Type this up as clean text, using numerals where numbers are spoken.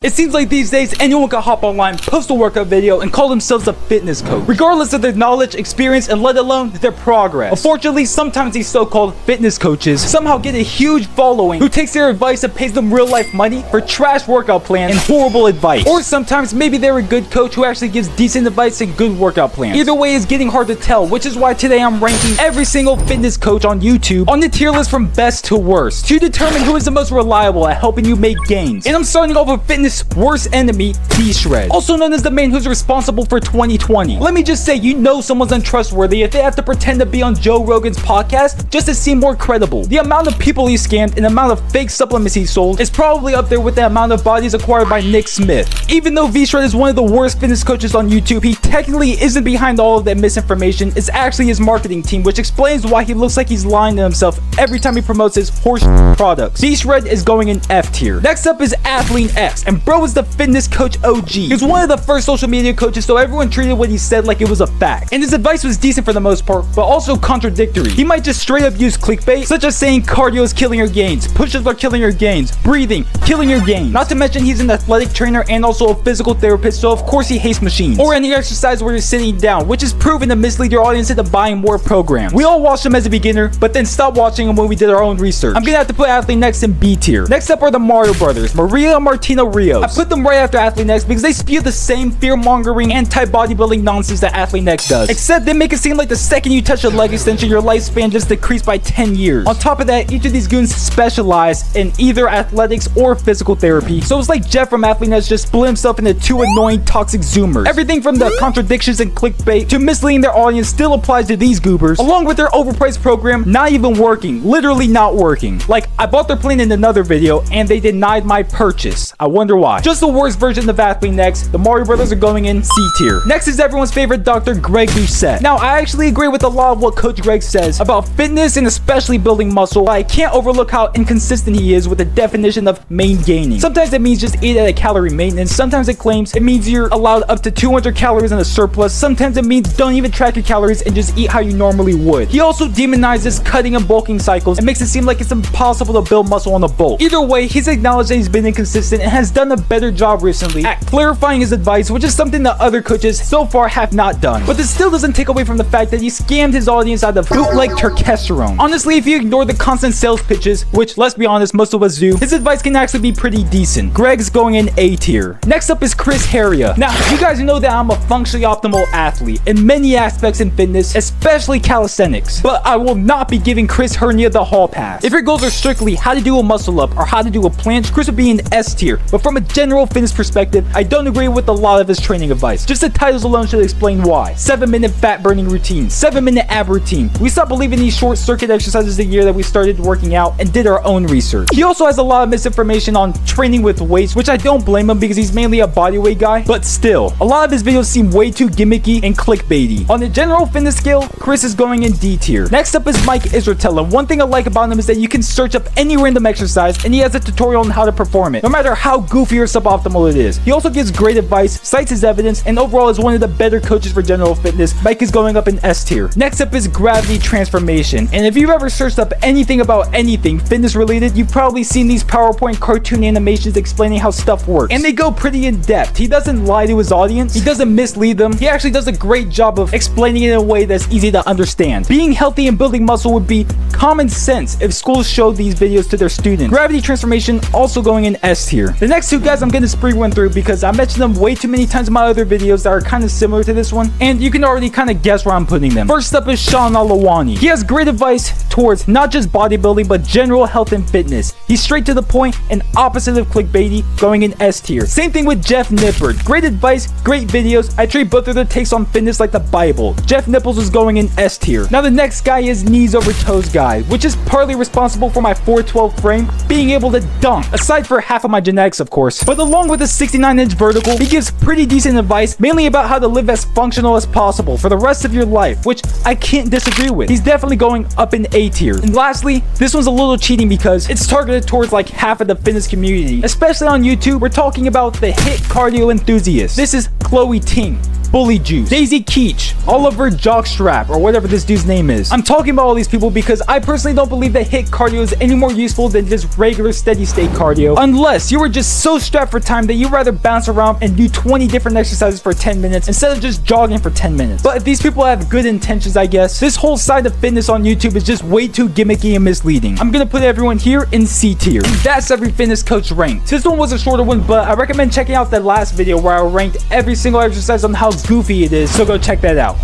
It seems like these days anyone can hop online, post a workout video, and call themselves a fitness coach, regardless of their knowledge, experience, and let alone their progress. Unfortunately, sometimes these so-called fitness coaches somehow get a huge following who takes their advice and pays them real-life money for trash workout plans and horrible advice. Or sometimes maybe they're a good coach who actually gives decent advice and good workout plans. Either way is getting hard to tell, which is why today I'm ranking every single fitness coach on YouTube on the tier list from best to worst to determine who is the most reliable at helping you make gains. And I'm starting off with fitness worst enemy, Doucette, also known as the man who's responsible for 2020. Let me just say, you know someone's untrustworthy if they have to pretend to be on Joe Rogan's podcast just to seem more credible. The amount of people he scammed and the amount of fake supplements he sold is probably up there with the amount of bodies acquired by Nick Smith. Even though Doucette is one of the worst fitness coaches on YouTube, he technically isn't behind all of that misinformation. It's actually his marketing team, which explains why he looks like he's lying to himself every time he promotes his horse products. Doucette is going in F tier. Next up is Athlean X, and bro is the fitness coach OG. He was one of the first social media coaches, so everyone treated what he said like it was a fact. And his advice was decent for the most part, but also contradictory. He might just straight up use clickbait, such as saying cardio is killing your gains, push-ups are killing your gains, breathing, killing your gains. Not to mention he's an athletic trainer and also a physical therapist, so of course he hates machines. Or any exercise where you're sitting down, which is proven to mislead your audience into buying more programs. We all watched him as a beginner, but then stopped watching him when we did our own research. I'm gonna have to put Athlean X in B tier. Next up are the Mario brothers, Maria and Martino Rios. I put them right after Athlean X because they spew the same fear-mongering, anti-bodybuilding nonsense that Athlean X does. Except they make it seem like the second you touch a leg extension, your lifespan just decreased by 10 years. On top of that, each of these goons specialize in either athletics or physical therapy. So it's like Jeff from Athlean X just split himself into two annoying toxic zoomers. Everything from the contradictions and clickbait to misleading their audience still applies to these goobers, along with their overpriced program not even working, literally not working. Like, I bought their plan in another video and they denied my purchase. I wonder why. Just the worst version of Athlean X. The Mario brothers are going in C tier. Next is everyone's favorite Dr. Greg Doucette. Now, I actually agree with a lot of what Coach Greg says about fitness and especially building muscle, but I can't overlook how inconsistent he is with the definition of main gaining. Sometimes it means just eat at a calorie maintenance. Sometimes it claims it means you're allowed up to 200 calories in a surplus. Sometimes it means don't even track your calories and just eat how you normally would. He also demonizes cutting and bulking cycles and makes it seem like it's impossible to build muscle on a bulk. Either way, he's acknowledged that he's been inconsistent and has done a better job recently at clarifying his advice, which is something that other coaches so far have not done. But this still doesn't take away from the fact that he scammed his audience out of bootleg testosterone. Honestly, if you ignore the constant sales pitches, which let's be honest, most of us do, his advice can actually be pretty decent. Greg's going in A tier. Next up is Haria. Now, you guys know that I'm a functionally optimal athlete in many aspects in fitness, especially calisthenics, but I will not be giving Chris Hernia the hall pass. If your goals are strictly how to do a muscle up or how to do a planche, Chris would be in S tier. But from a general fitness perspective, I don't agree with a lot of his training advice. Just the titles alone should explain why. 7-minute fat burning routine, 7-minute ab routine. We stopped believing these short circuit exercises the year that we started working out and did our own research. He also has a lot of misinformation on training with weights, which I don't blame him because he's mainly a bodyweight guy, but still, a lot of his videos seem way too gimmicky and clickbaity. On the general fitness scale, Chris is going in D tier. Next up is Mike Israel. One thing I like about him is that you can search up any random exercise and he has a tutorial on how to perform it, no matter how goofy or suboptimal it is. He also gives great advice, cites his evidence, and overall is one of the better coaches for general fitness. Mike is going up in S tier. Next up is Gravity Transformation, and if you've ever searched up anything about anything fitness related, you've probably seen these PowerPoint cartoon animations explaining how stuff works, and they go pretty in depth. He doesn't lie to his audience, he doesn't mislead them, he actually does a great job of explaining it in a way that's easy to understand. Being healthy and building muscle would be common sense if schools showed these videos to their students. Gravity Transformation also going in S tier. The next two guys I'm going to spree one through because I mentioned them way too many times in my other videos that are kind of similar to this one, and you can already kind of guess where I'm putting them. First up is Sean Alawani. He has great advice towards not just bodybuilding but general health and fitness. He's straight to the point and opposite of clickbaity, going in S tier. Same thing with Jeff Nippard. Great advice, great videos. I treat both of their takes on fitness like the Bible. Jeff Nipples is going in S tier. Now the next guy is Knees Over Toes guy, which is partly responsible for my 412 frame being able to dunk, aside for half of my genetics of course. But along with a 69-inch vertical, he gives pretty decent advice, mainly about how to live as functional as possible for the rest of your life, which I can't disagree with. He's definitely going up in A tier. And lastly, this one's a little cheating because it's targeted towards like half of the fitness community, especially on YouTube. We're talking about the HIIT cardio enthusiast. This is Chloe Ting. Bully Juice, Daisy Keach, Oliver Jockstrap, or whatever this dude's name is. I'm talking about all these people because I personally don't believe that HIIT cardio is any more useful than just regular steady state cardio, unless you are just so strapped for time that you'd rather bounce around and do 20 different exercises for 10 minutes instead of just jogging for 10 minutes. But if these people have good intentions, I guess, this whole side of fitness on YouTube is just way too gimmicky and misleading. I'm gonna put everyone here in C tier. And that's every fitness coach ranked. This one was a shorter one, but I recommend checking out that last video where I ranked every single exercise on how goofy it is, so go check that out.